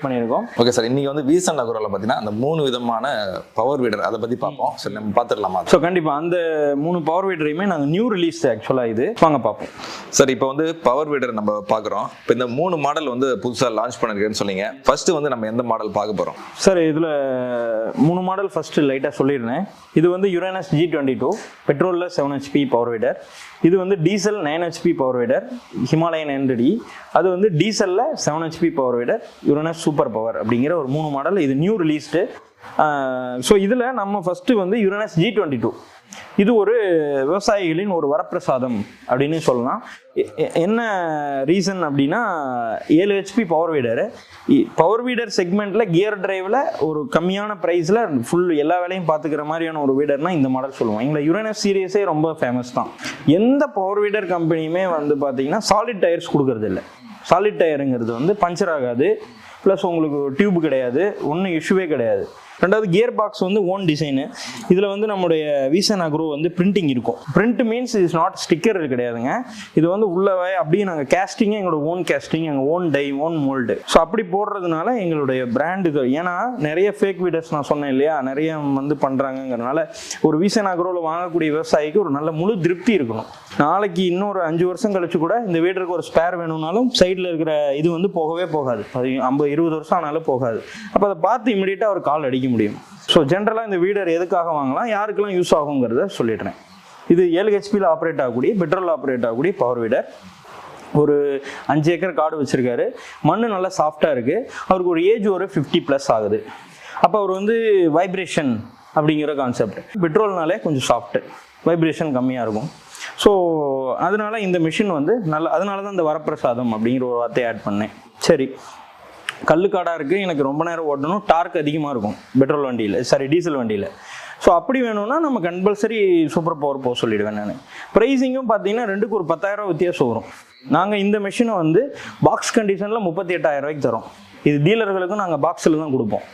பண்ணியிருக்கோம். Okay sir, இன்னைக்கு வந்து வீசன் அக்ரோல பார்த்தீங்கன்னா அந்த 3 விதமான பவர் வீடர் அதை பற்றி பார்ப்போம். சரி, நம்ம பார்த்துடலாமா? ஸோ கண்டிப்பாக அந்த 3 பவர் வீடரையுமே நாங்கள் நியூ ரிலீஸ் ஆக்சுவலாக இது வாங்க பார்ப்போம். சார், இப்போ வந்து பவர் வீடர் நம்ம பார்க்குறோம். இப்போ இந்த 3 மாடல் வந்து புதுசாக லான்ச் பண்ணிருக்கேன்னு சொன்னீங்க. ஃபர்ஸ்ட் வந்து நம்ம எந்த மாடல் பார்க்க போகிறோம்? சார், இதில் 3 மாடல் ஃபர்ஸ்ட் லைட்டாக சொல்லியிருந்தேன். இது வந்து யுரேனஸ் G22 பெட்ரோலில் 7 HP பவர் வீடர். இது வந்து diesel 9 HP power வீடர் Himalayan ND. அது வந்து டீசலில் 7 HP power வீடர் Uranus super power அப்படிங்கிற ஒரு 3 மாடல். இது நியூ ரிலீஸ்டு. ஸோ இதில் நம்ம ஃபஸ்ட்டு வந்து யுரேனஸ் G22 இது ஒரு விவசாயிகளின் ஒரு வரப்பிரசாதம் அப்படின்னு சொல்லலாம். என்ன ரீசன் அப்படின்னா 7 HP பவர் வீடர் செக்மெண்ட்டில் கியர் டிரைவில் ஒரு கம்மியான ப்ரைஸில் ஃபுல் எல்லா வேலையும் பார்த்துக்கிற மாதிரியான ஒரு வீடர்னால் இந்த மாடல் சொல்லுவோம். எங்களை யுரேனஸ் சீரியஸே ரொம்ப ஃபேமஸ் தான். எந்த பவர் வீடர் கம்பெனியுமே வந்து பார்த்தீங்கன்னா சாலிட் டயர்ஸ் கொடுக்கறது இல்லை. சாலிட் டயருங்கிறது வந்து பஞ்சர் ஆகாது, ப்ளஸ் உங்களுக்கு டியூப் கிடையாது, ஒன்றும் இஷ்யூவே கிடையாது. ரெண்டாவது கியர் பாக்ஸ் வந்து ஓன் டிசைனு. இதில் வந்து நம்முடைய வீசன் அக்ரோ வந்து பிரிண்டிங் இருக்கும். Print means is not sticker கிடையாதுங்க. இது வந்து உள்ளவே அப்படியே நாங்கள் கேஸ்டிங்கு எங்களோட ஓன் கேஸ்டிங், எங்கள் own die, own mould. So அப்படி போடுறதுனால எங்களுடைய பிராண்டுக்கு, ஏன்னா நிறைய ஃபேக் வீடர்ஸ் நான் சொன்னேன் இல்லையா, நிறைய வந்து பண்ணுறாங்கங்கிறனால ஒரு வீசன் அக்ரோவில் வாங்கக்கூடிய விவசாயிக்கு ஒரு நல்ல முழு திருப்தி இருக்கணும். நாளைக்கு இன்னொரு 5 வருஷம் கழிச்சு கூட இந்த வீடருக்கு ஒரு ஸ்பேர் வேணும்னாலும் சைடில் இருக்கிற இது வந்து போகவே போகாது. 50-20 வருஷம் ஆனாலும் போகாது. அப்போ அதை பார்த்து இமீடியட்டாக ஒரு கால் அடிக்க முடியும். ஸோ ஜென்ரலாக இந்த வீடர் எதுக்காக வாங்கலாம், யாருக்கெல்லாம் யூஸ் ஆகுங்கிறத சொல்லிடுறேன். இது 7 HPயில் ஆப்ரேட் ஆகக்கூடிய, பெட்ரோல் ஆப்ரேட் ஆகக்கூடிய பவர் வீடர். ஒரு 5 ஏக்கர் காடு வச்சுருக்காரு. மண் நல்லா சாஃப்டாக இருக்குது. அவருக்கு ஒரு ஏஜ் ஒரு 50+ ஆகுது. அப்போ அவர் வந்து வைப்ரேஷன் அப்படிங்கிற கான்செப்ட். பெட்ரோல்னாலே கொஞ்சம் சாஃப்ட்டு, வைப்ரேஷன் கம்மியாக இருக்கும். ஸோ அதனால இந்த மிஷின் வந்து அதனால தான் இந்த வரப்பிரசாதம் அப்படிங்கிற ஒரு வார்த்தையை ஆட் பண்ணேன். சரி, கல்லுக்காடாக இருக்குது, எனக்கு ரொம்ப நேரம் ஓட்டணும், டார்க் அதிகமாக இருக்கும் பெட்ரோல் வண்டியில், டீசல் வண்டியில். ஸோ அப்படி வேணும்னா நம்ம கம்பல்சரி சூப்பர் பவர் போக சொல்லிடுவேன் நான். ப்ரைஸிங்கும் பார்த்தீங்கன்னா 2க்கு ஒரு 10,000 வித்தியாசம் வரும். நாங்கள் இந்த மிஷினை வந்து பாக்ஸ் கண்டிஷனில் 38,000 ரூபாய்க்கு தரோம். இது டீலர்களுக்கும் நாங்கள் பாக்ஸில் தான் கொடுப்போம்.